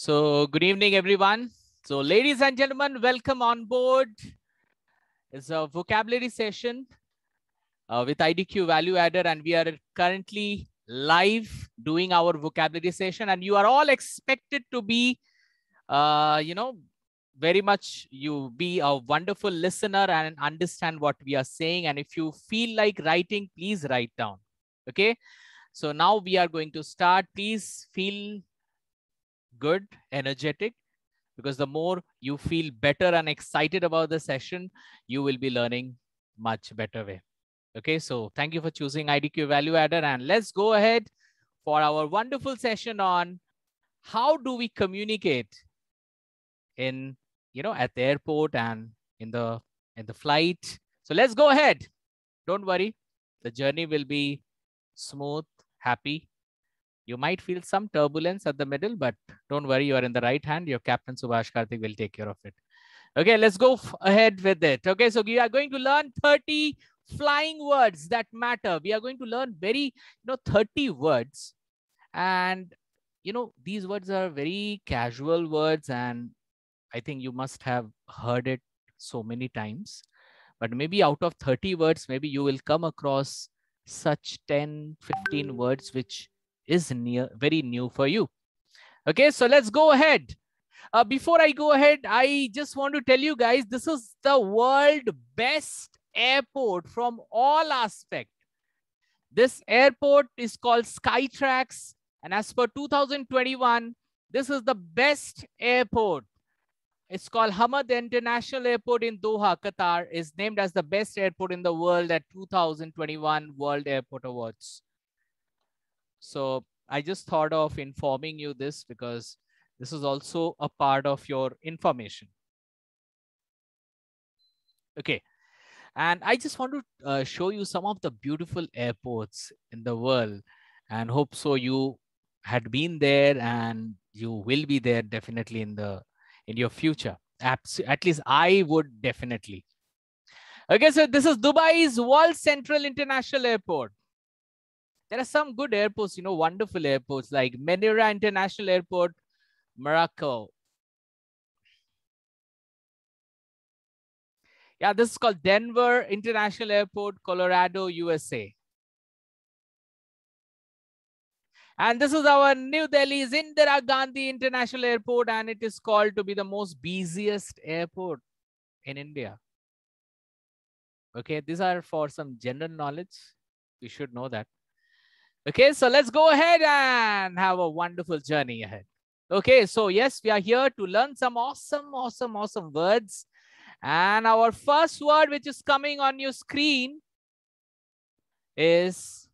So good evening, everyone. So ladies and gentlemen, welcome on board. It's a vocabulary session with IDQ Value Adder, and we are currently live doing our vocabulary session, and you are all expected to be, very much you be a wonderful listener and understand what we are saying. And if you feel like writing, please write down. Okay. So now we are going to start. Please feel good, energetic, because the more you feel better and excited about the session, you will be learning much better way. Okay, so thank you for choosing IDQ Value Adder, and let's go ahead for our wonderful session on how do we communicate in, at the airport and in the flight. So let's go ahead. Don't worry, the journey will be smooth, happy. You might feel some turbulence at the middle, but don't worry, you are in the right hand. Your Captain Subhash Karthik will take care of it. Okay, let's go ahead with it. Okay, so we are going to learn 30 flying words that matter. We are going to learn 30 words. And, these words are very casual words. And I think you must have heard it so many times. But maybe out of 30 words, maybe you will come across such 10, 15 words, which is very new for you. Okay, so let's go ahead. Before I go ahead, I just want to tell you guys, this is the world best airport from all aspects. This airport is called Skytrax, and as per 2021, this is the best airport. It's called Hamad International Airport in Doha, Qatar, is named as the best airport in the world at 2021 World Airport Awards. So I just thought of informing you this because this is also a part of your information. Okay. And I just want to show you some of the beautiful airports in the world, and hope so you had been there and you will be there definitely in your future. At least I would definitely. Okay, so this is Dubai's World Central International Airport. There are some good airports, wonderful airports like Menira International Airport, Morocco. Yeah, this is called Denver International Airport, Colorado, USA. And this is our New Delhi's Indira Gandhi International Airport, and it is called to be the most busiest airport in India. Okay, these are for some general knowledge. You should know that. Okay, so let's go ahead and have a wonderful journey ahead. Okay, so yes, we are here to learn some awesome words. And our first word, which is coming on your screen, is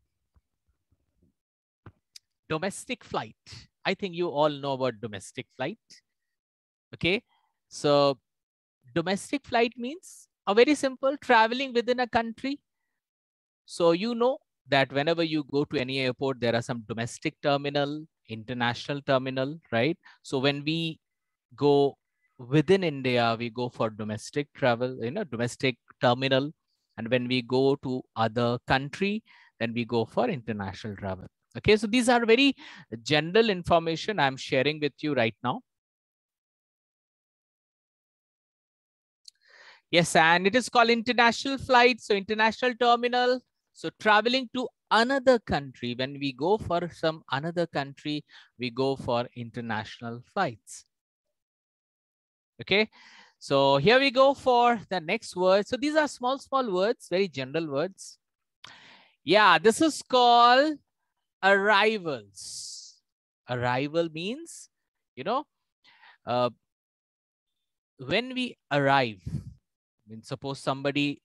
domestic flight. I think you all know about domestic flight. Okay, so domestic flight means a very simple traveling within a country. So you know that whenever you go to any airport, there are some domestic terminal, international terminal, right? So when we go within India, we go for domestic travel, domestic terminal. And when we go to other country, then we go for international travel. Okay, so these are very general information I'm sharing with you right now. Yes, and it is called international flight. So international terminal. So traveling to another country, when we go for some another country, we go for international flights. Okay, so here we go for the next word. So these are small words, very general words. Yeah, this is called arrivals. Arrival means, when we arrive, suppose somebody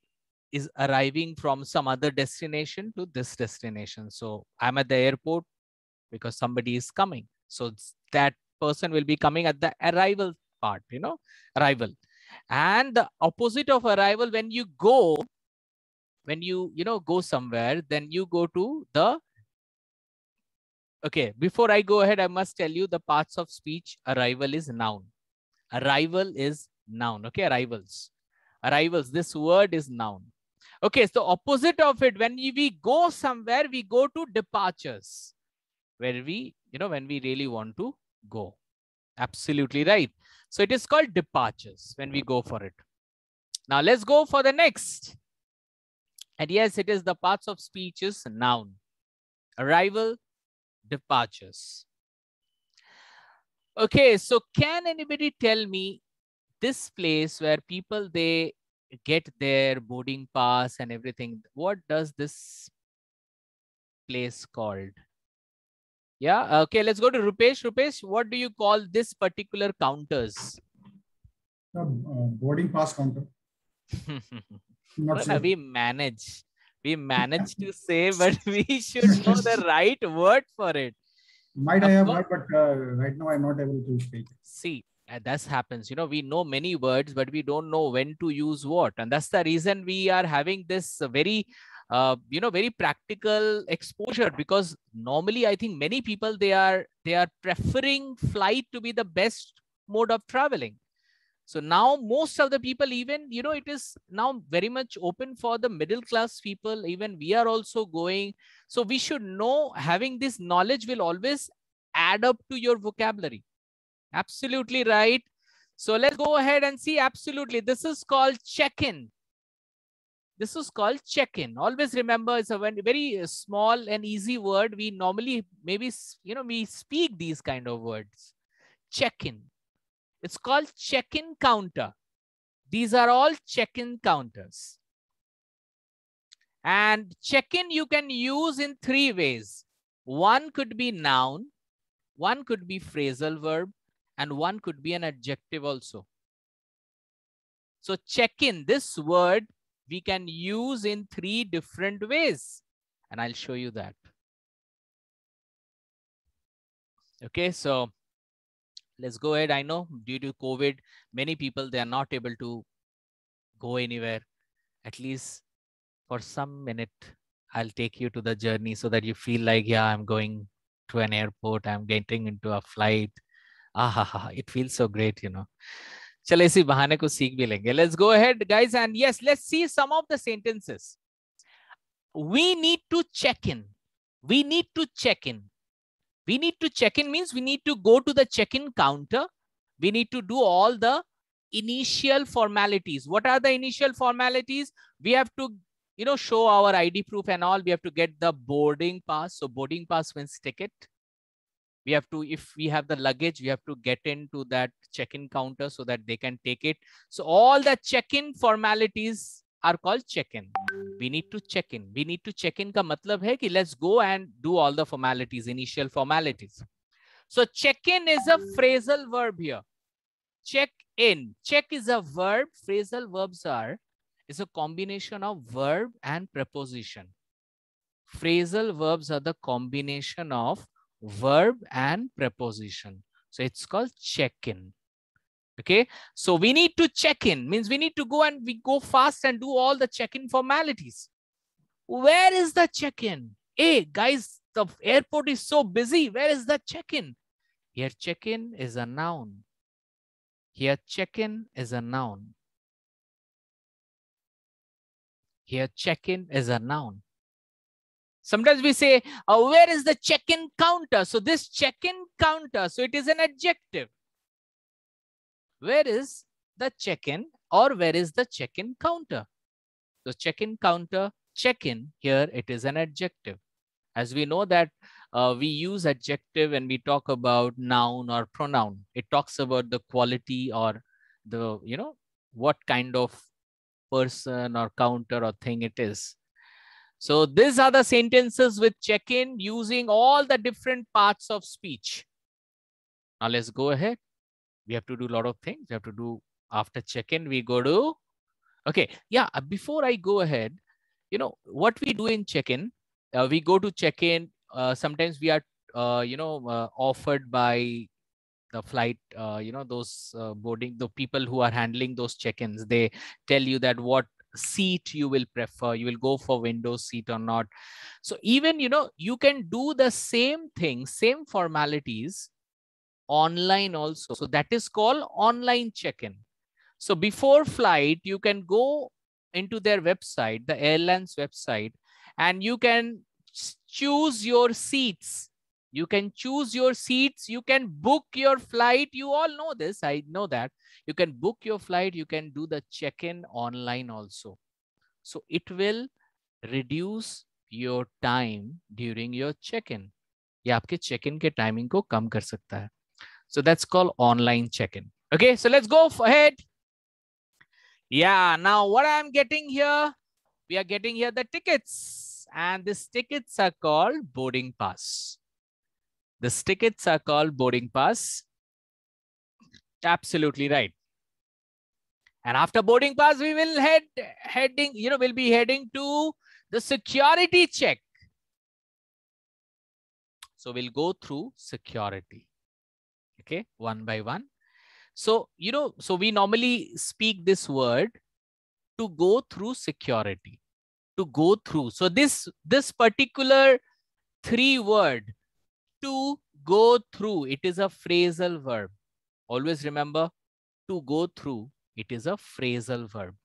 is arriving from some other destination to this destination. So I'm at the airport because somebody is coming. So that person will be coming at the arrival part, arrival. And the opposite of arrival, when you go, go somewhere, then you go to the, okay, before I go ahead, I must tell you the parts of speech. Arrival is noun. Arrival is noun. Okay, arrivals. Arrivals, this word is noun. Okay, so opposite of it, when we go somewhere, we go to departures, where we, when we really want to go. Absolutely right. So it is called departures when we go for it. Now let's go for the next. And yes, it is the parts of speech is noun. Arrival, departures. Okay, so can anybody tell me this place where people, they get their boarding pass and everything, what does this place called? Yeah, okay, let's go to Rupesh. Rupesh, what do you call this particular counters? Boarding pass counter. Not No, sure. we manage. We manage to say, but we should know the right word for it. Might I Of have course, heard, but right now I'm not able to speak. see, that happens. You know, we know many words, but we don't know when to use what. And that's the reason we are having this very, very practical exposure, because normally I think many people, they are preferring flight to be the best mode of traveling. So now most of the people, even, it is now very much open for the middle class people. Even we are also going. So we should know, having this knowledge will always add up to your vocabulary. Absolutely right. So let's go ahead and see. Absolutely. This is called check-in. This is called check-in. Always remember, it's a very small and easy word. We normally, maybe, we speak these kind of words. Check-in. It's called check-in counter. These are all check-in counters. And check-in you can use in 3 ways. One could be noun, one could be phrasal verb, and one could be an adjective also. So check-in, this word we can use in 3 different ways. And I'll show you that. Okay, so let's go ahead. I know due to COVID, many people, they are not able to go anywhere. At least for some minute, I'll take you to the journey so that you feel like, yeah, I'm going to an airport, I'm getting into a flight. It feels so great, चलो इसी बहाने को सीख भी लेंगे. Let's go ahead, guys, and yes, let's see some of the sentences. We need to check in. We need to check in. We need to check in means we need to go to the check-in counter. We need to do all the initial formalities. What are the initial formalities? We have to, show our ID proof and all. We have to get the boarding pass. So boarding pass means ticket. We have to, if we have the luggage, we have to get into that check-in counter so that they can take it. So all the check-in formalities are called check-in. We need to check in. We need to check in ka matlab hai ki let's go and do all the formalities, initial formalities. So check in is a phrasal verb here. Check in. Check is a verb. Phrasal verbs is a combination of verb and preposition. Phrasal verbs are the combination of verb and preposition. So it's called check-in. Okay, so we need to check in means we need to go, and we go fast and do all the check-in formalities. Where is the check-in? Hey guys, the airport is so busy. Where is the check-in? Here check-in is a noun. Here check-in is a noun. Here check-in is a noun. Sometimes we say, where is the check-in counter? So this check-in counter, so it is an adjective. Where is the check-in, or where is the check-in counter? So check-in counter, check-in, here it is an adjective. As we know that we use adjective when we talk about noun or pronoun. It talks about the quality or the, what kind of person or counter or thing it is. So these are the sentences with check-in using all the different parts of speech. Now let's go ahead. We have to do a lot of things. We have to do after check-in. We go to, okay. Yeah. Before I go ahead, what we do in check-in, we go to check-in. Sometimes we are, offered by the flight, those boarding, the people who are handling those check-ins, they tell you that what seat you will prefer. You will go for window seat or not. So even, you can do the same thing, same formalities online also. So that is called online check-in. So before flight, you can go into their website, the airline's website, and you can choose your seats. You can choose your seats. You can book your flight. You all know this. I know that. You can book your flight. You can do the check-in online also. So it will reduce your time during your check-in. ये आपके check-in के timing को कम कर सकता है. So that's called online check-in. Okay, so let's go ahead. Yeah, now what I'm getting here, we are getting here the tickets, and these tickets are called boarding pass. These tickets are called boarding pass. Absolutely right. And after boarding pass, we will we'll be heading to the security check. So we'll go through security. Okay, one by one. So, so we normally speak this word to go through security, to go through. So this particular 3 word, to go through, it is a phrasal verb. Always remember, to go through, it is a phrasal verb.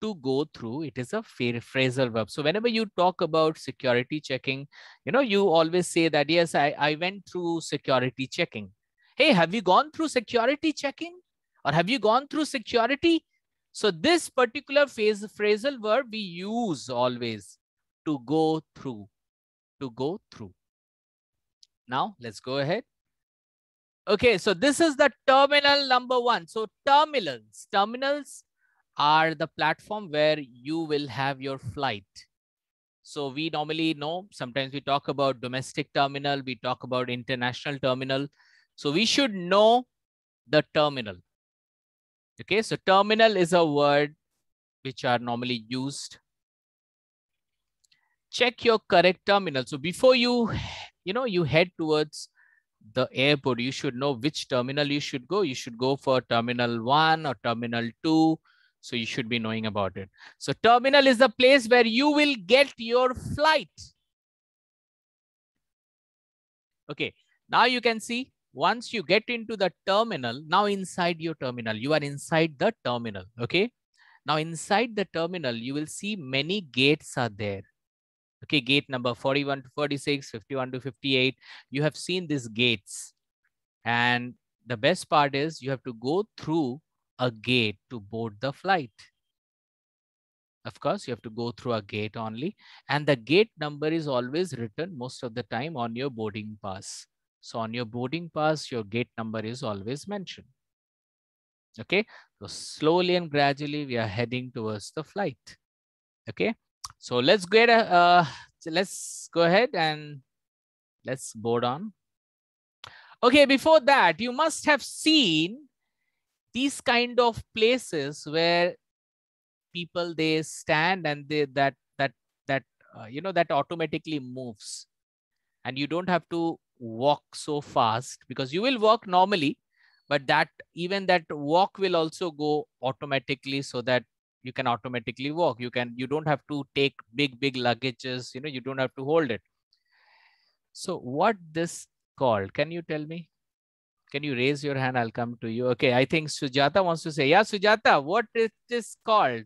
To go through, it is a phrasal verb. So whenever you talk about security checking, you always say that, yes, I went through security checking. Hey, have you gone through security checking? Or have you gone through security? So this particular phrasal verb we use always, to go through, to go through. Now let's go ahead. Okay, so this is the terminal number 1. So terminals are the platform where you will have your flight. So we normally know, sometimes we talk about domestic terminal, we talk about international terminal. So we should know the terminal. Okay, so terminal is a word which are normally used. Check your correct terminal. So before you head towards the airport, you should know which terminal you should go. You should go for terminal 1 or terminal 2. So you should be knowing about it. So terminal is the place where you will get your flight. Okay, now you can see, once you get into the terminal, now inside your terminal, you are inside the terminal. Okay, now inside the terminal, you will see many gates are there. Okay, gate number 41 to 46, 51 to 58. You have seen these gates. And the best part is you have to go through a gate to board the flight. Of course, you have to go through a gate only. And the gate number is always written most of the time on your boarding pass. So on your boarding pass, your gate number is always mentioned. Okay, so slowly and gradually we are heading towards the flight. Okay, so let's go ahead and let's board on. Okay, before that, you must have seen these kind of places where people, they stand and that automatically moves, and you don't have to walk so fast, because you will walk normally, but even that walk will also go automatically, so that you can automatically walk. You don't have to take big luggages, you don't have to hold it. So what this called, can you tell me? Can you raise your hand? I'll come to you. Okay, I think Sujata wants to say. Yeah, Sujata, what is this called?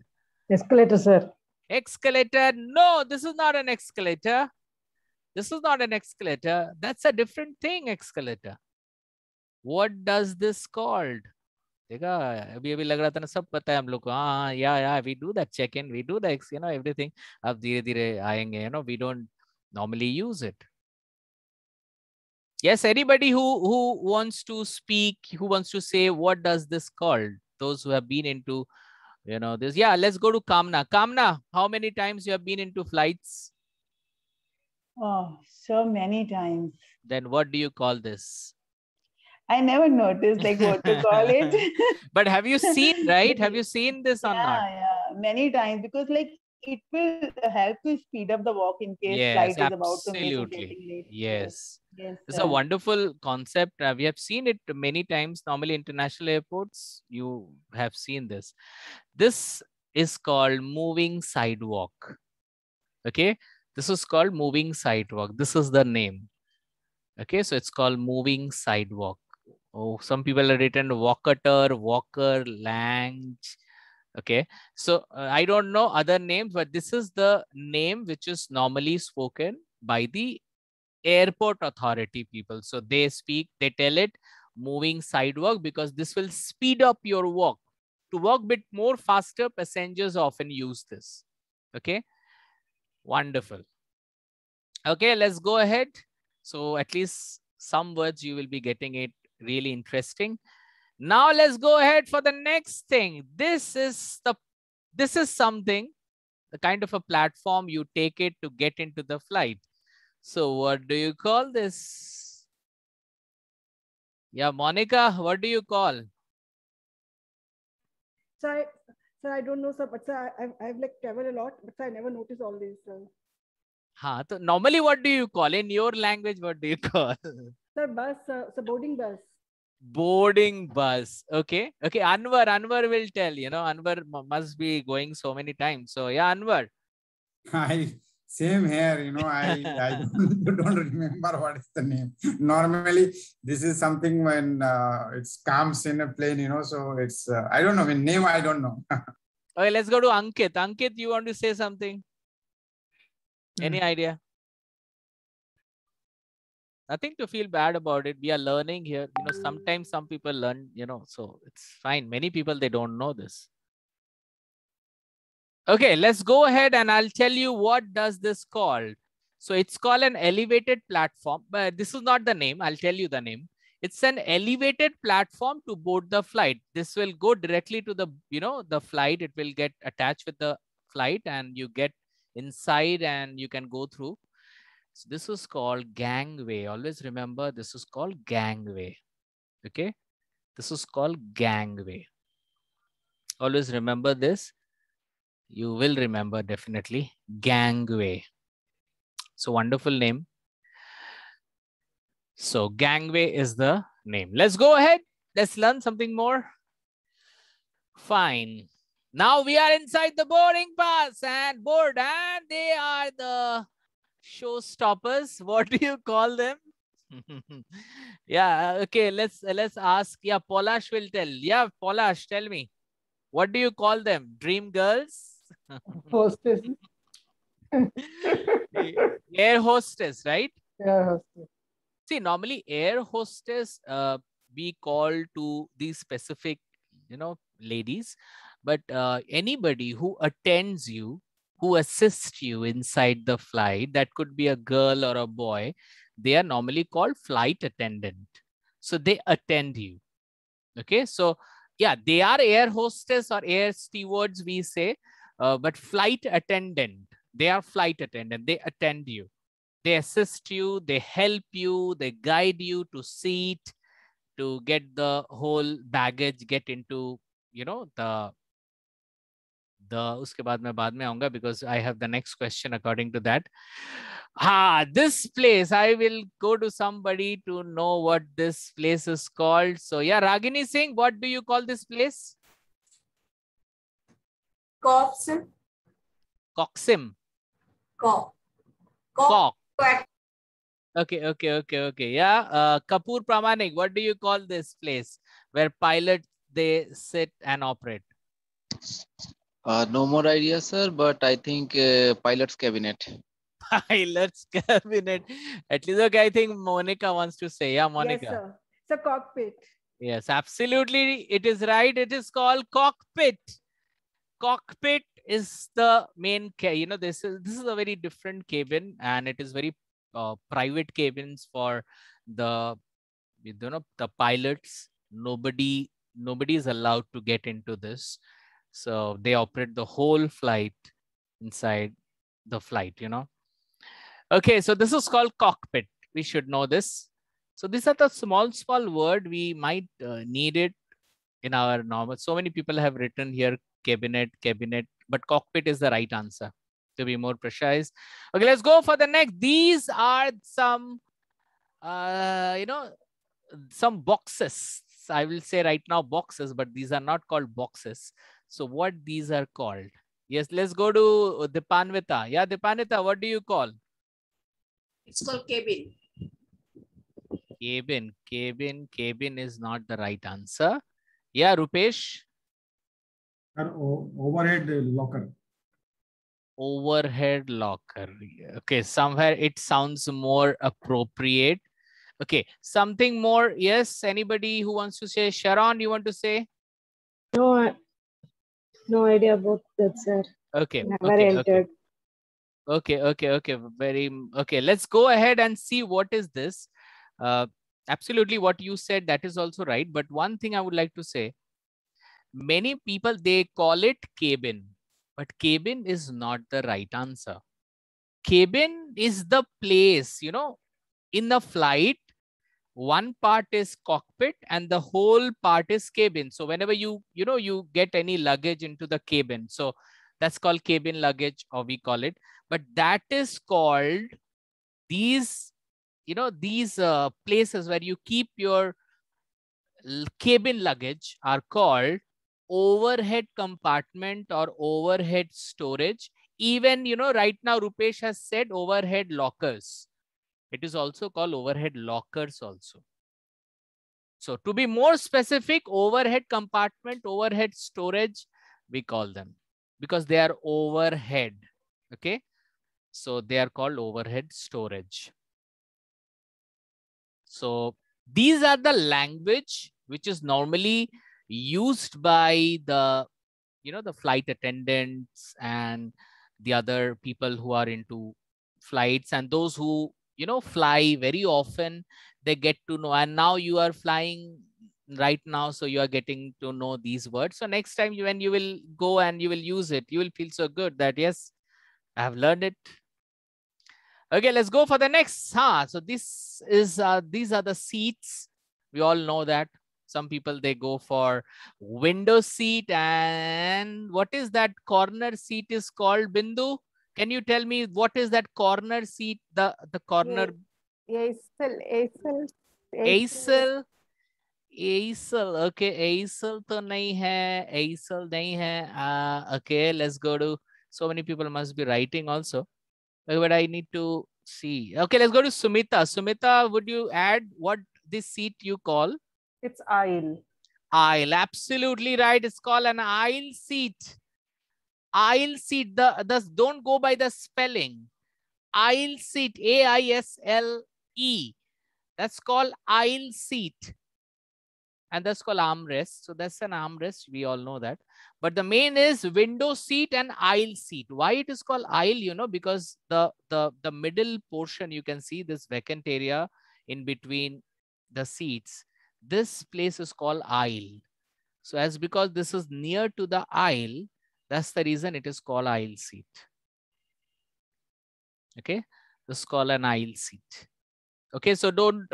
Escalator, sir. Escalator? No, this is not an escalator. This is not an escalator. That's a different thing, escalator. What does this called? देखा अभी लग रहा था ना, सब पता है हम लोग को. हाँ, yeah, we do that check-in, we do that, everything. अब धीरे-धीरे आएंगे, we don't normally use it. Yes, anybody who wants to speak, who wants to say, what does this called? Those who have been into, this. Yeah, let's go to Kamna. Kamna, how many times you have been into flights? Oh, so many times. Then what do you call this? I never noticed like what to call it. But have you seen, right? Have you seen this or not? Yeah, many times, because like it will help to speed up the walk in case flight is about to miss or getting late. Yes. Yes, It's a wonderful concept. We have seen it many times. Normally, international airports, you have seen this. This is called moving sidewalk. Okay, this is called moving sidewalk. This is the name. Okay, so it's called moving sidewalk. Oh, some people have written walkator, walker, lange. Okay, so I don't know other names, but this is the name which is normally spoken by the airport authority people. So they tell it moving sidewalk because this will speed up your walk. To walk a bit more faster, passengers often use this. Okay, wonderful. Okay, let's go ahead. So at least some words you will be getting it really interesting. Now let's go ahead for the next thing. This is something, the kind of a platform you take it to get into the flight. So what do you call this? Yeah, Monica, what do you call? Sir, I don't know, sir, but sir, I've like traveled a lot, but sir, I never noticed all these, sir. So normally what do you call? In your language, what do you call? Sir, bus, sir, boarding bus. Boarding bus. Okay. Okay. Anwar will tell, Anwar must be going so many times. So yeah, Anwar. Same here, I don't remember what is the name. Normally, this is something when it comes in a plane, so it's, I don't know, name I don't know. Okay, let's go to Ankit. Ankit, you want to say something? Any idea? Nothing to feel bad about it. We are learning here. Sometimes some people learn, so it's fine. Many people, they don't know this. Okay, let's go ahead and I'll tell you what does this called. So it's called an elevated platform, but this is not the name. I'll tell you the name. It's an elevated platform to board the flight. This will go directly to the, the flight. It will get attached with the flight and you get inside and you can go through. So this is called gangway. Always remember this is called gangway. Okay. This is called gangway. Always remember this. You will remember definitely gangway. So wonderful name. So gangway is the name. Let's go ahead. Let's learn something more. Fine. Now we are inside the boarding pass and board, and they are the showstoppers. What do you call them? Yeah. Okay. Let's ask. Yeah. Polash will tell. Yeah. Polash, tell me. What do you call them? Dream girls? Hostess. Air hostess, right? Air hostess. See, normally air hostess we call to these specific, ladies, but anybody who attends you, who assists you inside the flight, that could be a girl or a boy, they are normally called flight attendant. So they attend you. Okay, so yeah, they are air hostess or air stewards, we say, but flight attendant, they are flight attendant, they attend you. They assist you, they help you, they guide you to seat, to get the whole baggage, get into, uske baad mein aunga because I have the next question according to that. This place, I will go to somebody to know what this place is called. So yeah, Ragini Singh, what do you call this place? Coxim. Coxim. Cock. Okay. Yeah. Kapoor Pramanik, what do you call this place where pilots, they sit and operate? No more idea, sir, but I think pilot's cabinet. Pilot's cabinet. At least, okay, I think Monica wants to say. Yeah, Monica. Yes, sir. It's a cockpit. Yes, absolutely. It is right. It is called cockpit. Cockpit is the main, this is a very different cabin, and it is very private cabins for the, the pilots. Nobody is allowed to get into this. So they operate the whole flight inside the flight, Okay, so this is called cockpit. We should know this. So these are the small word. We might need it in our normal. So many people have written here cabinet, but cockpit is the right answer, to be more precise. Okay, let's go for the next. These are some, some boxes. I will say right now boxes, but these are not called boxes. So what these are called? Yes, let's go to Dipanvita. Yeah, Dipanvita, what do you call? It's called cabin. Cabin is not the right answer. Yeah, Rupesh. Overhead locker. Overhead locker. Okay, somewhere it sounds more appropriate. Okay, something more. Yes, anybody who wants to say? Sharon, you want to say? No, no idea about that, sir. Okay, Never okay, entered. okay. Very okay. Let's go ahead and see what is this. Absolutely, what you said, that is also right. But one thing I would like to say, many people, they call it cabin, but cabin is not the right answer. Cabin is the place, you know, in the flight, one part is cockpit and the whole part is cabin. So whenever you get any luggage into the cabin, so that's called cabin luggage, or we call it. But that is called these, these places where you keep your cabin luggage are called overhead compartment or overhead storage. Even, right now Rupesh has said overhead lockers. It is also called overhead lockers also. So to be more specific, overhead compartment, overhead storage, we call them, because they are overhead. Okay. So they are called overhead storage. So these are the language which is normally used by the, the flight attendants and the other people who are into flights, and those who, fly very often, they get to know. And now you are flying right now, so you are getting to know these words. So next time when you will go and you will use it, you will feel so good that yes, I have learned it. Okay, let's go for the next. So this is these are the seats. We all know that. Some people, they go for window seat. And what is that corner seat is called, Bindu? Can you tell me what is that corner seat? The corner. Acel. Okay, Acel to nahi hai. Acel nahi hai. Okay, let's go to. So many people must be writing also. But I need to see. Okay, let's go to Sumita. Sumita, would you add what this seat you call? It's aisle. Aisle, absolutely right. It's called an aisle seat. Aisle seat. Don't go by the spelling. Aisle seat, A-I-S-L-E. That's called aisle seat. And that's called armrest. So that's an armrest. We all know that. But the main is window seat and aisle seat. Why it is called aisle? Because the middle portion, you can see this vacant area in between the seats. This place is called aisle. So as because this is near to the aisle, that's the reason it is called aisle seat. Okay, this is called an aisle seat. Okay, so don't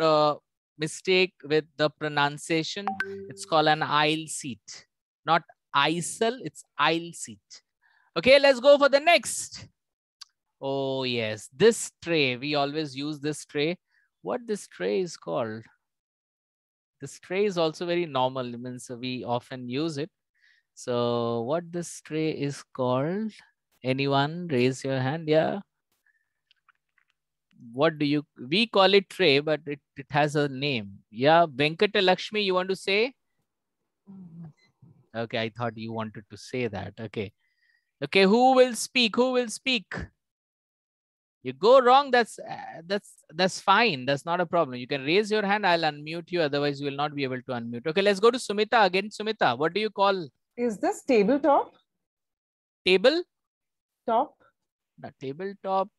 mistake with the pronunciation. It's called an aisle seat, not aisle, it's aisle seat. Okay, let's go for the next. Oh yes, this tray, we always use this tray. What this tray is called? This tray is also very normal, means we often use it. So what this tray is called? Anyone raise your hand? Yeah. What do you, we call it tray, but it has a name. Yeah, Venkata Lakshmi, you want to say? Okay, I thought you wanted to say that. Okay. Okay, who will speak? Who will speak? You go wrong, that's fine. That's not a problem. You can raise your hand, I'll unmute you. Otherwise, you will not be able to unmute. Okay, let's go to Sumita again. Sumita, what do you call? Is this tabletop? Table? Top? No, tabletop.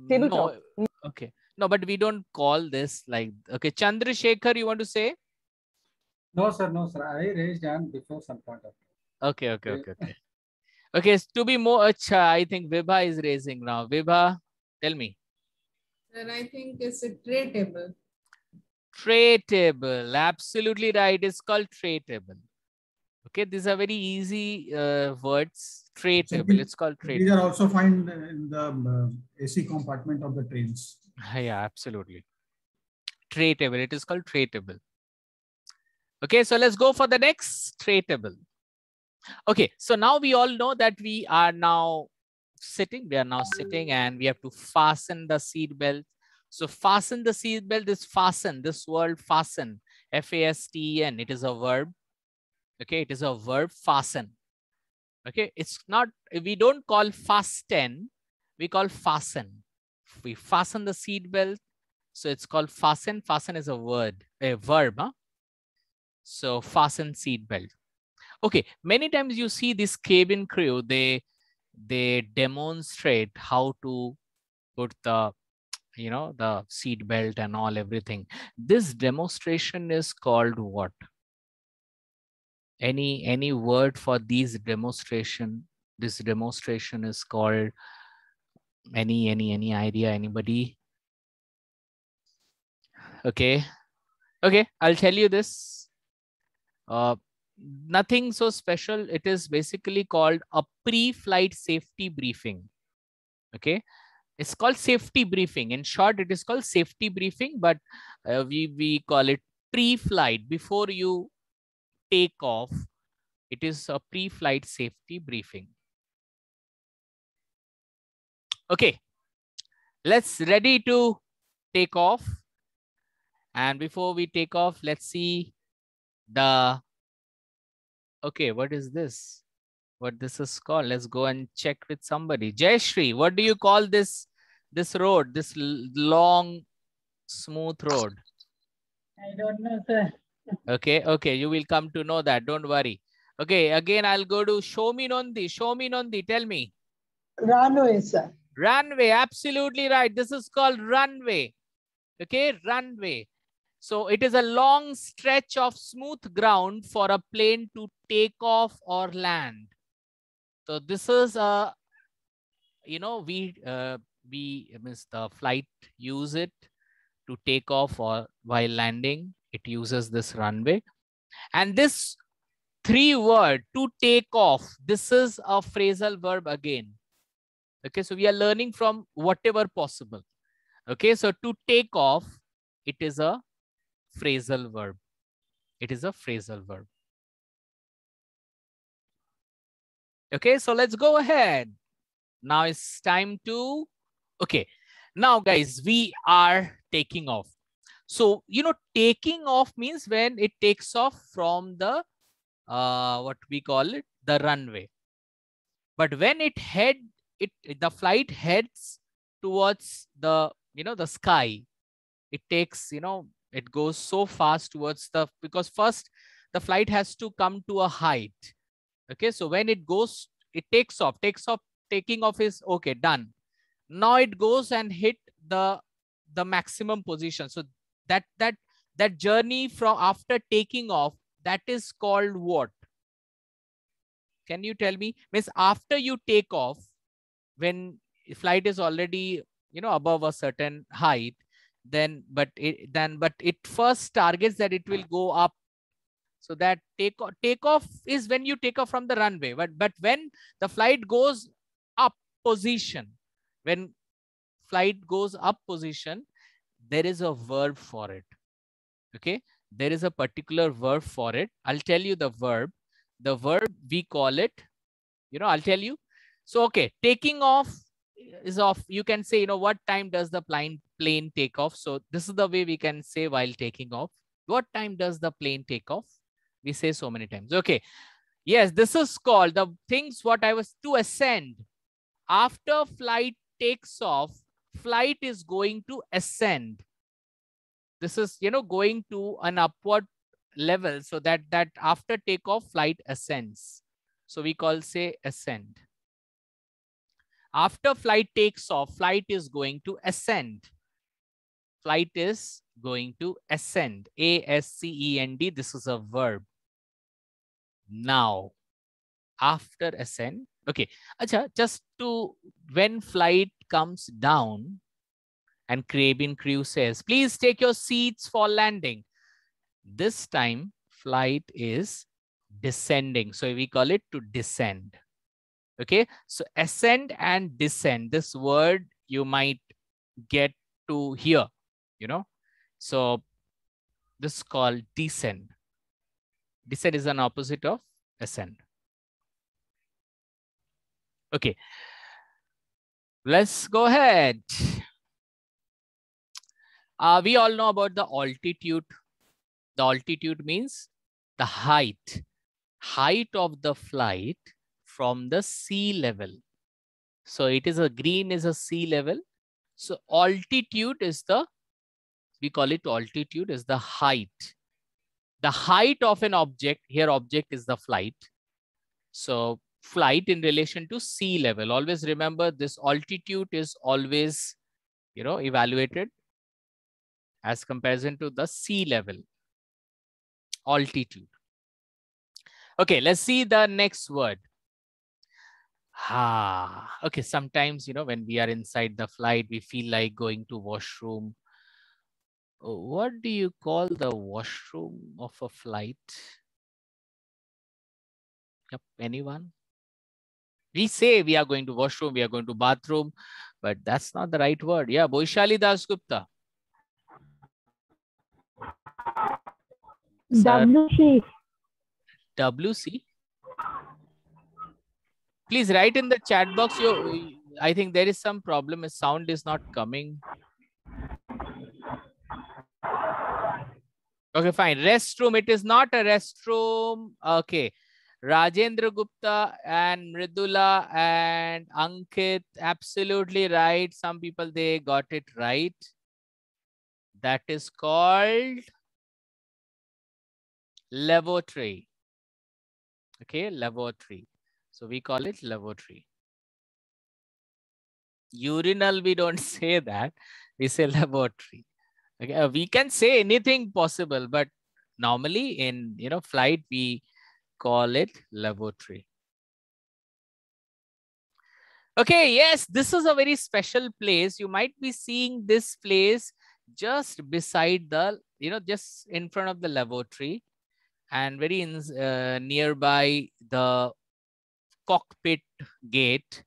Tabletop. No. Okay. No, but we don't call this like, okay. Chandrasekhar, you want to say? No, sir. No, sir. I raised hand before some point of time. Okay. Okay, to be more, I think Vibha is raising now. Vibha, tell me. Then I think it's a tray table. Tray table, absolutely right. It's called tray table. Okay, these are very easy words. Tray table, it's called tray table. These are also found in the AC compartment of the trains. Yeah, absolutely. Tray table, it is called tray table. Okay, so let's go for the next tray table. Okay, so now we all know that we are now sitting. We are now sitting and we have to fasten the seat belt. So fasten the seat belt is fasten. This word fasten, F-A-S-T-E-N, it is a verb. Okay, it is a verb, fasten. Okay, it's not, we don't call fasten, we call fasten. We fasten the seat belt, so it's called fasten. Fasten is a word, a verb. Huh? So fasten seat belt. Okay, many times you see this cabin crew, they demonstrate how to put the, you know, the seat belt and all, everything. This demonstration is called what? Any word for these demonstration? This demonstration is called any idea, anybody? Okay, I'll tell you this. Nothing so special. It is basically called a pre-flight safety briefing. Okay, it's called safety briefing. In short, it is called safety briefing, but we call it pre-flight. Before you take off, it is a pre-flight safety briefing. Okay, let's ready to take off. And before we take off, let's see the, okay, what is this? What this is called? Let's go and check with somebody. Jayashri, what do you call this road, this long, smooth road? I don't know, sir. Okay, you will come to know that. Don't worry. Okay, again, I'll go to Shomi Nondi, tell me. Runway, sir. Runway, absolutely right. This is called runway. Okay, runway. So it is a long stretch of smooth ground for a plane to take off or land. So this is a, you know, we means the flight use it to take off or while landing. It uses this runway. And this 3 word, to take off, this is a phrasal verb again. Okay, so we are learning from whatever possible. Okay, so to take off, it is a phrasal verb. It is a phrasal verb. Okay, so let's go ahead. Now it's time to, okay. Now guys, we are taking off. So, you know, taking off means when it takes off from the, what we call it, the runway. But when it the flight heads towards the, you know, the sky, it takes, you know, it goes so fast towards the, because first the flight has to come to a height. Okay, so when it goes, it takes off, taking off is okay, done. Now it goes and hit the maximum position. So that journey from after taking off, that is called what? Can you tell me? Means after you take off, when flight is already, you know, above a certain height, then but it first targets that it will go up. So that takeoff is when you take off from the runway. But when the flight goes up position, when flight goes up position, there is a verb for it. Okay, there is a particular verb for it. I'll tell you the verb. The verb, we call it, you know, I'll tell you. So, okay, taking off is off. You can say, you know, what time does the plane take off? So this is the way we can say while taking off. What time does the plane take off? We say so many times. Okay. Yes, this is called the things what I was to ascend. After flight takes off, flight is going to ascend. This is, you know, going to an upward level, so that after takeoff, flight ascends. So we call, say, ascend. After flight takes off, flight is going to ascend. Flight is going to ascend. A-S-C-E-N-D. This is a verb. Now, after ascend, okay. Achha, just to, when flight comes down and cabin crew says, please take your seats for landing. This time, flight is descending. So we call it to descend. Okay. So ascend and descend. This word you might get to hear, you know. So this is called descend. Descend is an opposite of ascend. Okay. Let's go ahead. We all know about the altitude. The altitude means the height of the flight from the sea level. So it is green is a sea level. So altitude is we call it altitude is the height. The height of an object, here object is the flight. So flight in relation to sea level. Always remember this altitude is always, evaluated as comparison to the sea level. Altitude. Okay, let's see the next word. Okay, sometimes, when we are inside the flight, we feel like going to washroom. What do you call the washroom of a flight? Yep, anyone? We say we are going to washroom, we are going to bathroom, but that's not the right word. Yeah, Boishali Dasgupta. WC. WC. Please write in the chat box. I think there is some problem. Sound is not coming. Okay, fine. Restroom. It is not a restroom. Okay. Rajendra Gupta and Mridula and Ankit, absolutely right. Some people, they got it right. That is called lavatory. Okay, lavatory. So we call it lavatory. Urinal, we don't say that. We say lavatory. Okay, we can say anything possible, but normally in flight we call it lavatory. Okay, yes, this is a very special place. You might be seeing this place just beside the, just in front of the lavatory and very nearby the cockpit gate.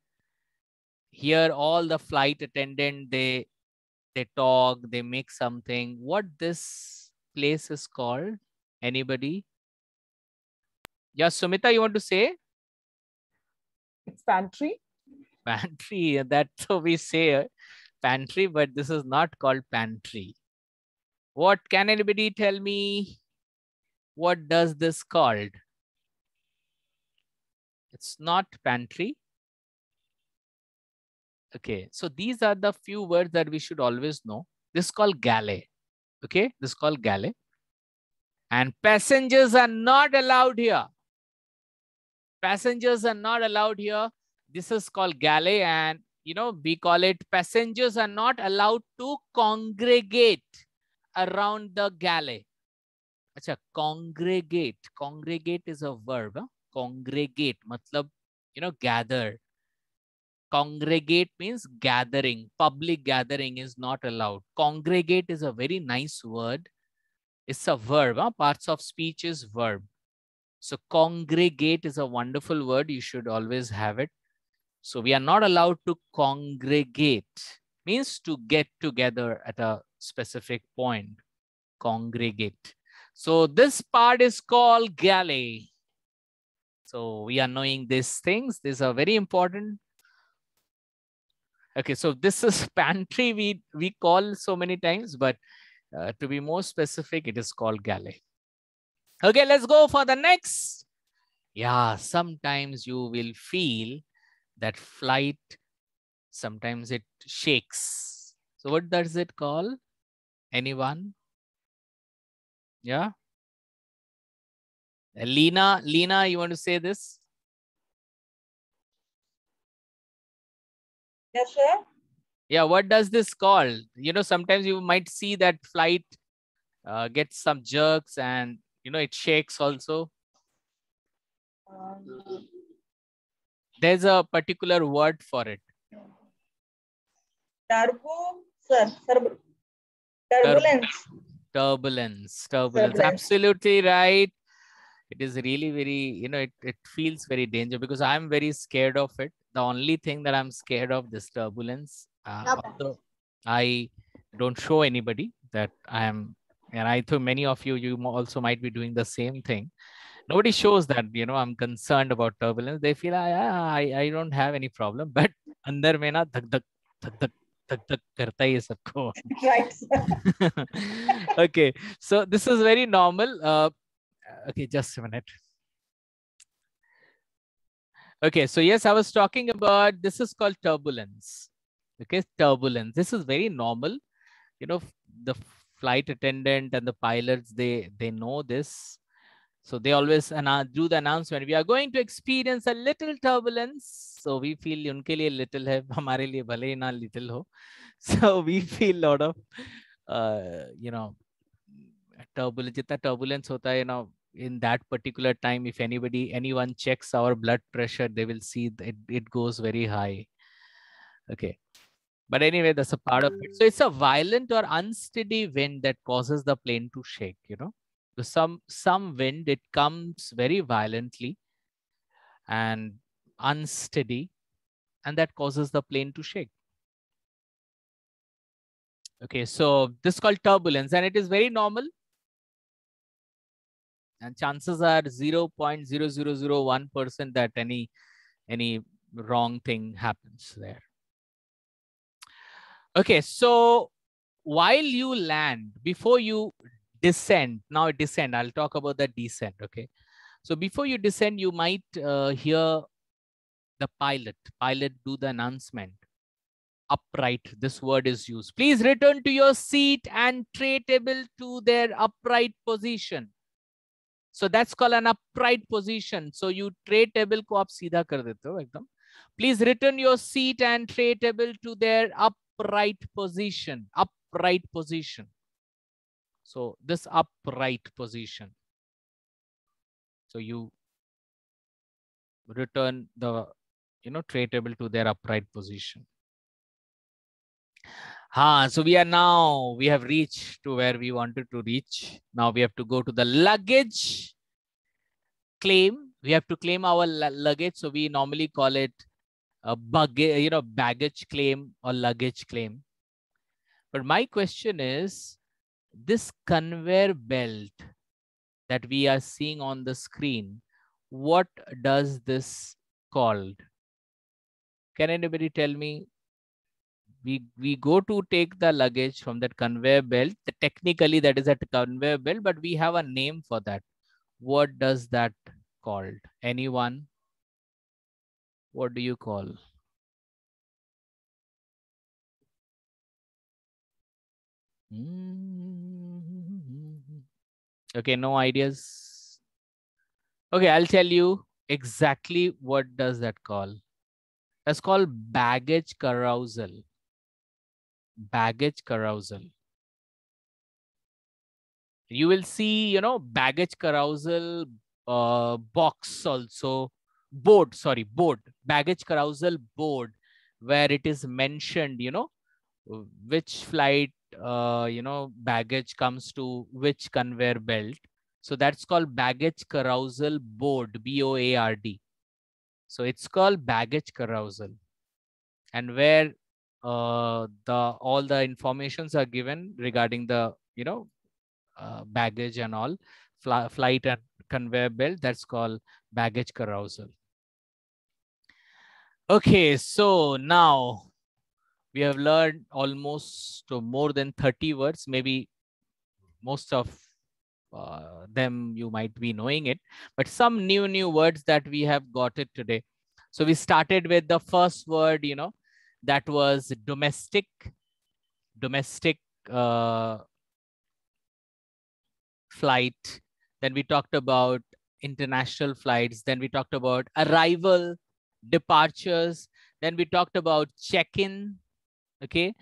Here all the flight attendant, they talk, they make something. What this place is called? Anybody? Yeah, Sumita, you want to say? It's pantry. Pantry, that's how we say pantry, but this is not called pantry. What can anybody tell me? What does this called? It's not pantry. Okay, so these are the few words that we should always know. This is called galley. Okay, this is called galley. And passengers are not allowed here. Passengers are not allowed here. This is called galley, and we call it passengers are not allowed to congregate around the galley. Acha, congregate. Congregate is a verb. Huh? Congregate, matlab, gather. Congregate means gathering. Public gathering is not allowed. Congregate is a very nice word. It's a verb. Huh? Parts of speech is verb. So congregate is a wonderful word. You should always have it. So we are not allowed to congregate. Means to get together at a specific point. Congregate. So this part is called galley. So we are knowing these things. These are very important. Okay, so this is pantry. We call so many times, but to be more specific, it is called galley. Okay, let's go for the next. Yeah, sometimes you will feel that flight, sometimes it shakes. So what does it call? Anyone? Yeah. Lena, you want to say this? Yes, sir. Yeah, what does this call? Sometimes you might see that flight gets some jerks and, it shakes also. There's a particular word for it. Turbulence. Absolutely right. It is really very, it feels very dangerous because I'm very scared of it. The only thing that I'm scared of this turbulence, although I don't show anybody that I am, and I think many of you also might be doing the same thing. Nobody shows that, I'm concerned about turbulence. They feel I don't have any problem, but andar mein na dhak dhak karta hai sabko. Right. Okay, so this is very normal. Okay, just a minute. Okay, so yes, I was talking about, this is called turbulence. Okay, turbulence. This is very normal. You know, the flight attendant and the pilots, they know this. So they always do the announcement, we are going to experience a little turbulence. So we feel unke liye little hai, hamare liye bhale hi na little ho. So we feel a lot of, you know, turbulence hota hai, you know, in that particular time, if anyone checks our blood pressure, they will see that it goes very high. Okay. But anyway, that's a part of it. So it's a violent or unsteady wind that causes the plane to shake, you know. So some wind, it comes very violently and unsteady, and that causes the plane to shake. Okay, so this is called turbulence, and it is very normal. And chances are 0.0001% that any wrong thing happens there. Okay, so while you land, before you descend, now descend, I'll talk about the descent. Okay, so before you descend, you might hear the pilot do the announcement. Upright, this word is used. Please return to your seat and tray table to their upright position. So that's called an upright position. So you tray table ko aap seedha kar dete ho ekdam. Please return your seat and tray table to their upright position. Upright position. So this upright position. So you return the, you know, tray table to their upright position. So we have reached to where we wanted to reach. Now we have to go to the luggage claim. We have to claim our luggage. So we normally call it a baggage claim or luggage claim. But my question is, this conveyor belt that we are seeing on the screen, what does this called? Can anybody tell me? We go to take the luggage from that conveyor belt. Technically, that is a conveyor belt, but we have a name for that. What does that called? Anyone? What do you call? Okay, no ideas. Okay, I'll tell you exactly what does that call. That's called baggage carousel. Baggage carousel. You will see, you know, baggage carousel box also, board, baggage carousel board, where it is mentioned, you know, which flight, you know, baggage comes to which conveyor belt. So that's called baggage carousel board, BOARD. So it's called baggage carousel, and where all the informations are given regarding the, you know, baggage and all, flight and conveyor belt. That's called baggage carousel. Okay, so now we have learned almost more than 30 words. Maybe most of them you might be knowing it, but some new words that we have got it today. So we started with the first word, you know, that was domestic flight. Then we talked about international flights. Then we talked about arrival, departures. Then we talked about check-in. Okay.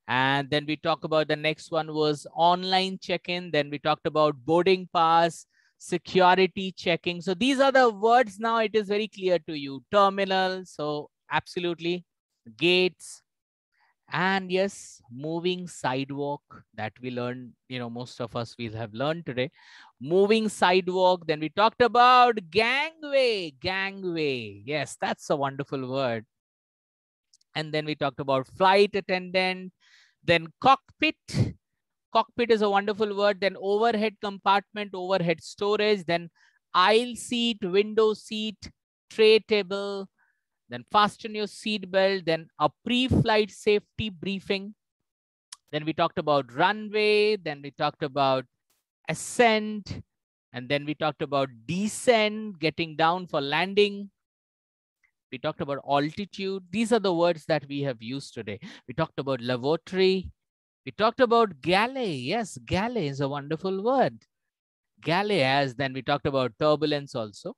And then we talked about the next one was online check-in. Then we talked about boarding pass, security checking. So these are the words now. It is very clear to you. Terminal. So absolutely. Gates. And yes, moving sidewalk that we learned, you know, most of us will have learned today. Moving sidewalk. Then we talked about gangway. Gangway. Yes, that's a wonderful word. And then we talked about flight attendant. Then cockpit. Cockpit is a wonderful word. Then overhead compartment, overhead storage. Then aisle seat, window seat, tray table. Then fasten your seat belt. Then a pre-flight safety briefing. Then we talked about runway. Then we talked about ascent. And then we talked about descent, getting down for landing. We talked about altitude. These are the words that we have used today. We talked about lavatory. We talked about galley. Yes, galley is a wonderful word. Galley, as then we talked about turbulence also.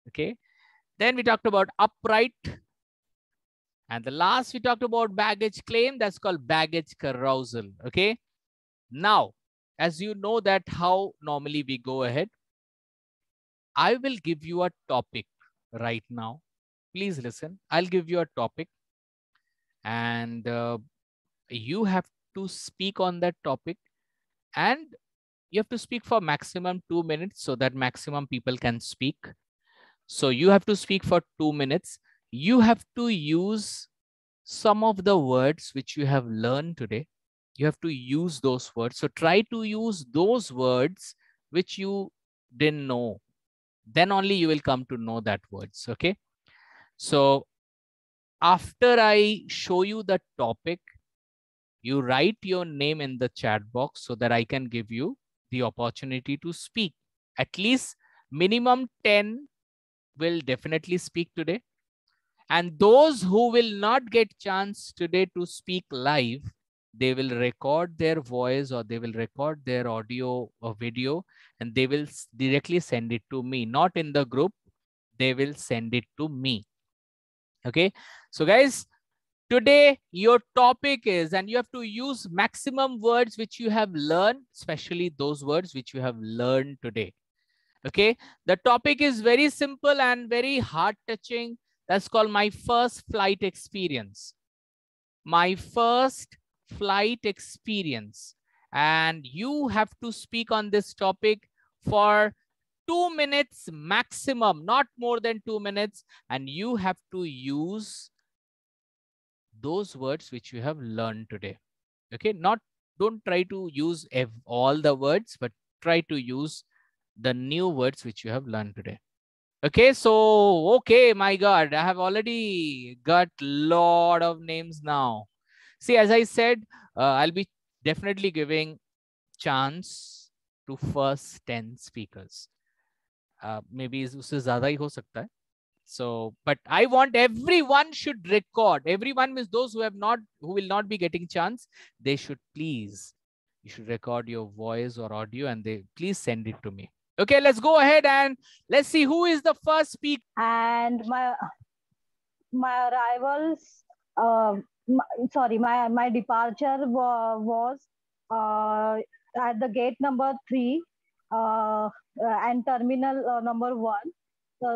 Okay. Then we talked about upright. And the last we talked about baggage claim. That's called baggage carousal. Okay. Now, as you know that how normally we go ahead, I will give you a topic right now. Please listen. I'll give you a topic and you have to speak on that topic, and you have to speak for maximum 2 minutes so that maximum people can speak. So you have to speak for 2 minutes. You have to use some of the words which you have learned today. You have to use those words. So try to use those words which you didn't know. Then only you will come to know that words. Okay. So after I show you the topic, you write your name in the chat box so that I can give you the opportunity to speak. At least minimum 10 will definitely speak today. And those who will not get chance today to speak live, they will record their voice or they will record their audio or video, and they will directly send it to me, not in the group. They will send it to me. Okay. So guys, today your topic is, and you have to use maximum words which you have learned, especially those words which you have learned today. Okay. The topic is very simple and very heart touching. That's called my first flight experience. My first flight experience. And you have to speak on this topic for 2 minutes maximum, not more than 2 minutes. And you have to use those words which you have learned today. Okay. Don't try to use all the words, but try to use the new words which you have learned today. Okay, so, okay, my God, I have already got a lot of names now. See, as I said, I'll be definitely giving chance to first 10 speakers. Maybe usse zyada hi ho sakta hai. So, but I want everyone should record. Everyone means those who will not be getting chance, they should please, you should record your voice or audio and please send it to me. Okay, let's go ahead and let's see who is the first speaker. And my arrivals, my departure was at the gate number 3 and terminal number 1.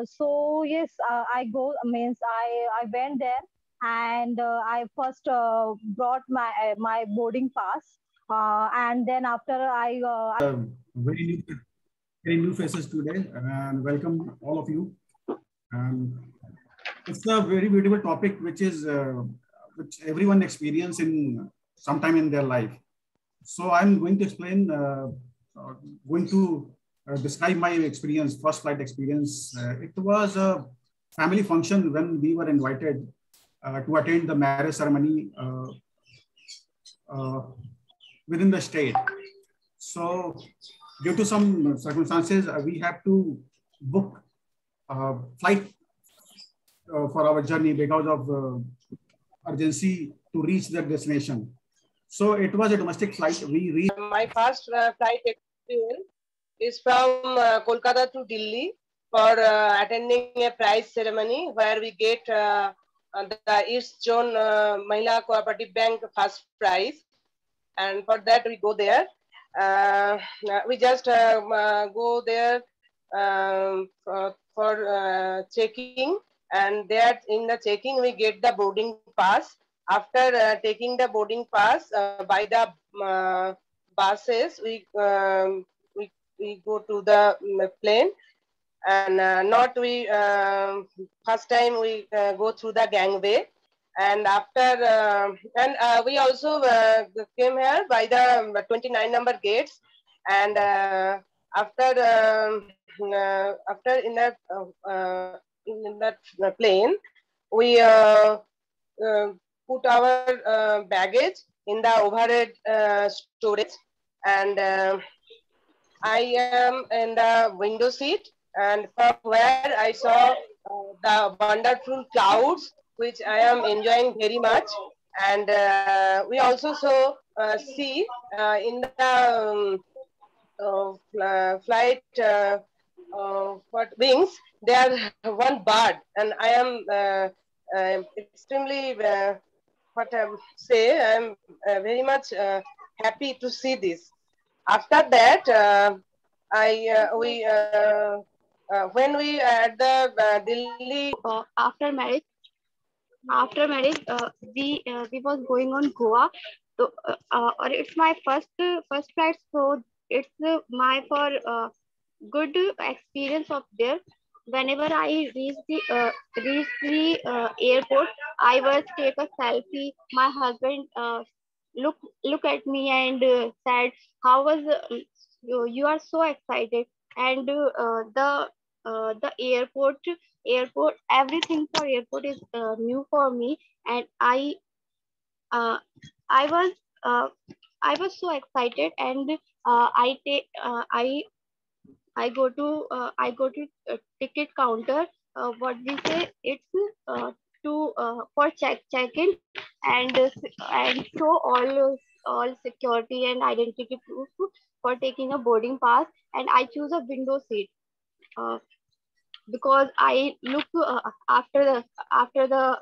So yes, I went there, and I first brought my boarding pass, and then after I very new faces today, and welcome all of you. It's a very beautiful topic, which everyone experience in sometime in their life. So I'm going to explain, describe my experience, first flight experience. It was a family function when we were invited to attend the marriage ceremony within the state. So due to some circumstances, we have to book flight for our journey because of urgency to reach the destination. So it was a domestic flight. We reached. My first flight experience is from Kolkata to Delhi for attending a prize ceremony where we get the East Zone Mahila Cooperative Bank first prize, and for that we go there. We just go there for checking, and there in the checking we get the boarding pass. After taking the boarding pass by the buses, we go to the plane, and first time we go through the gangway. And after, we also came here by the 29 number gates. And after in that plane, we put our baggage in the overhead storage. And I am in the window seat, and from where I saw the wonderful clouds, which I am enjoying very much. And we also see in the flight what wings, there are one bird, and I am extremely what I say, I'm very much happy to see this. After that, when we at the Delhi after marriage, we was going on Goa. So, or it's my first flight, so it's my for good experience of there. Whenever I reach the airport, I was take a selfie. My husband look at me and said, "How was you are so excited?" And the airport everything for airport is new for me, and uh, I was uh, I was so excited, and I go to ticket counter. What we say, it's to for check in and show all security and identity proof for taking a boarding pass, and I choose a window seat. Uh, because I look after the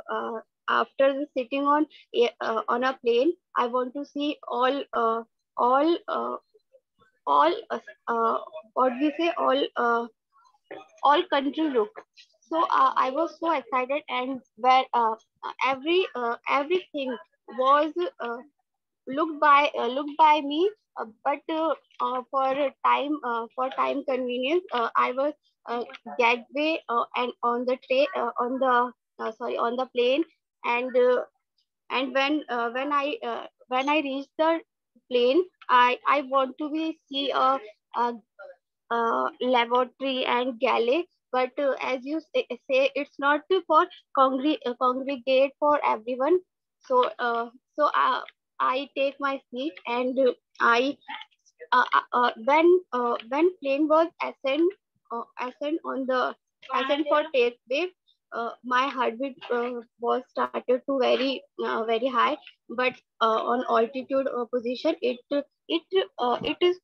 sitting on a plane, I want to see all all what we say all country look. So I was so excited, and where everything was looked by me, but for time convenience, I was gateway and on the on the sorry on the plane, and when I reach the plane, I want to be see a laboratory and galley, but as you say, it's not for congregate for everyone. So I take my seat, and when plane was ascend for takeoff, my heartbeat was started to very high, but on altitude position, it is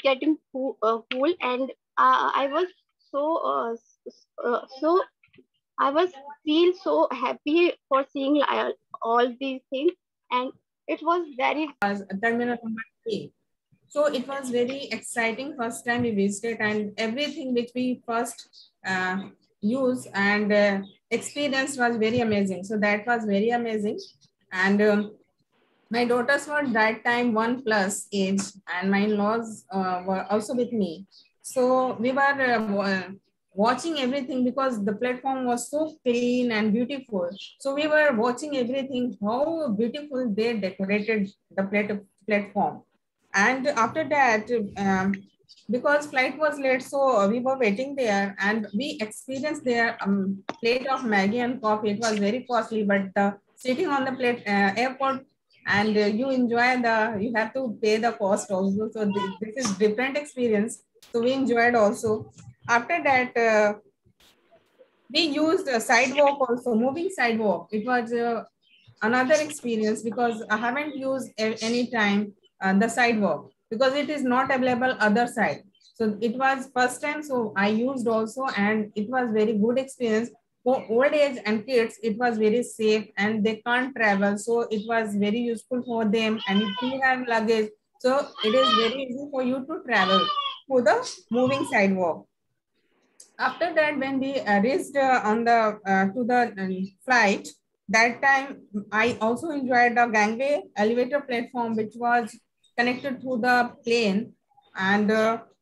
getting cool, and I was so so I was feel so happy for seeing all these things, and it was very terminal number 3. So it was very exciting first time we visited, and everything which we first use and experience was very amazing. So that was very amazing. And my daughters were that time 1+ age, and my in-laws were also with me. So we were watching everything because the platform was so clean and beautiful. So we were watching everything, how beautiful they decorated the platform. And after that, because flight was late, so we were waiting there, and we experienced their plate of Maggie and coffee. It was very costly, but sitting on the airport, and you have to pay the cost also. So this is different experience. So we enjoyed also. After that, we used a sidewalk also, moving sidewalk. It was another experience because I haven't used any time the sidewalk because it is not available other side. So it was first time, so I used also, and it was very good experience. For old age and kids, it was very safe, and they can't travel. So it was very useful for them. And if you have luggage, so it is very easy for you to travel through the moving sidewalk. After that, when we reached on the to the flight, that time I also enjoyed the gangway elevator platform, which was connected to the plane, and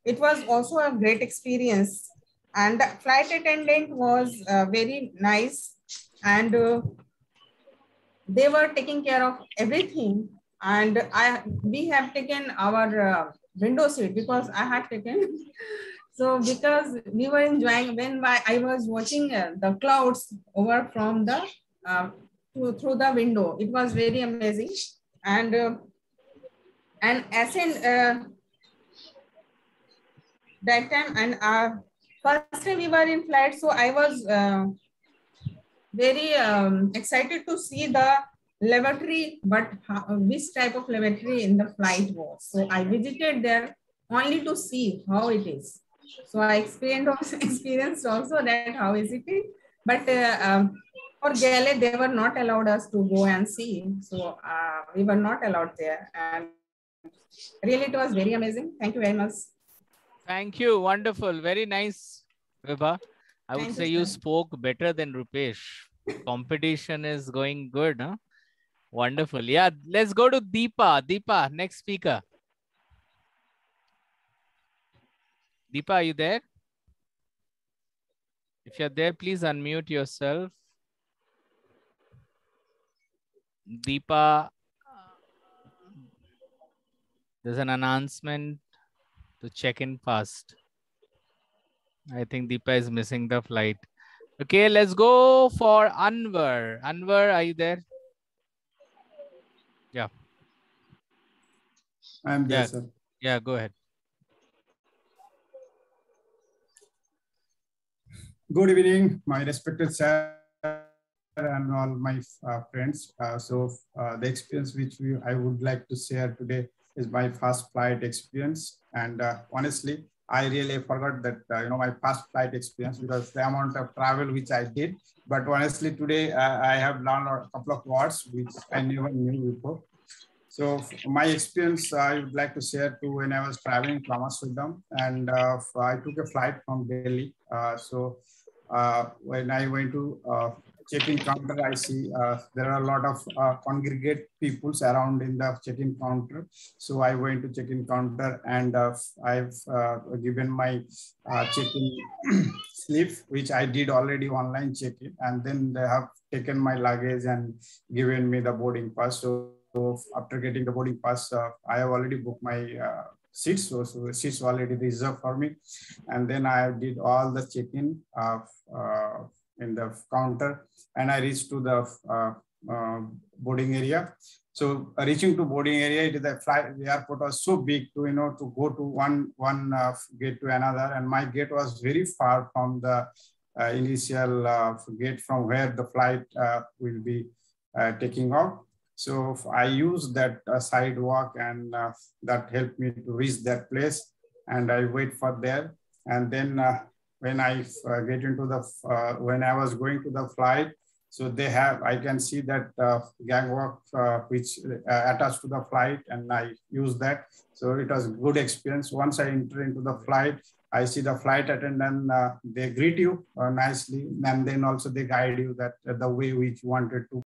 it was also a great experience. And the flight attendant was very nice, and they were taking care of everything. And we have taken our window seat because I had taken. So because we were enjoying when I was watching the clouds over from the through the window, it was very amazing. And ascend that time, and first time we were in flight, so I was very excited to see the lavatory, but which type of lavatory in the flight was. So I visited there only to see how it is. So I experienced also that how is it. But for galley, they were not allowed us to go and see. So we were not allowed there. And really, it was very amazing. Thank you very much. Thank you. Wonderful. Very nice, Vibha. I would say you spoke better than Rupesh. Competition is going good, huh? Wonderful. Yeah, let's go to Deepa. Deepa, next speaker. Deepa, are you there? If you're there, please unmute yourself. Deepa, there's an announcement to check in fast. I think Deepa is missing the flight. Okay, let's go for Anwar. Anwar, are you there? Yeah. I'm there, sir. Yeah, go ahead. Good evening, my respected sir and all my friends. The experience which I would like to share today is my first flight experience. And honestly, I really forgot that, my past flight experience because the amount of travel which I did. But honestly, today I have learned a couple of words which I never knew before. So my experience I would like to share too when I was traveling from Amsterdam, and I took a flight from Delhi. When I went to check-in counter, I see there are a lot of congregate peoples around in the check-in counter. So I went to check-in counter and I've given my check-in slip, which I did already online check-in, and then they have taken my luggage and given me the boarding pass. So after getting the boarding pass, I have already booked my seats, so seats already reserved for me. And then I did all the check-in in the counter, and I reached to the boarding area. So reaching to boarding area, the airport was so big to to go to one gate to another, and my gate was very far from the initial gate from where the flight will be taking off. So I used that sidewalk, and that helped me to reach that place. And I wait for there. And then when I get into the, when I was going to the flight, so I can see that gangwalk which attached to the flight, and I use that. So it was a good experience. Once I enter into the flight, I see the flight attendant, they greet you nicely, and then also they guide you that the way which you wanted to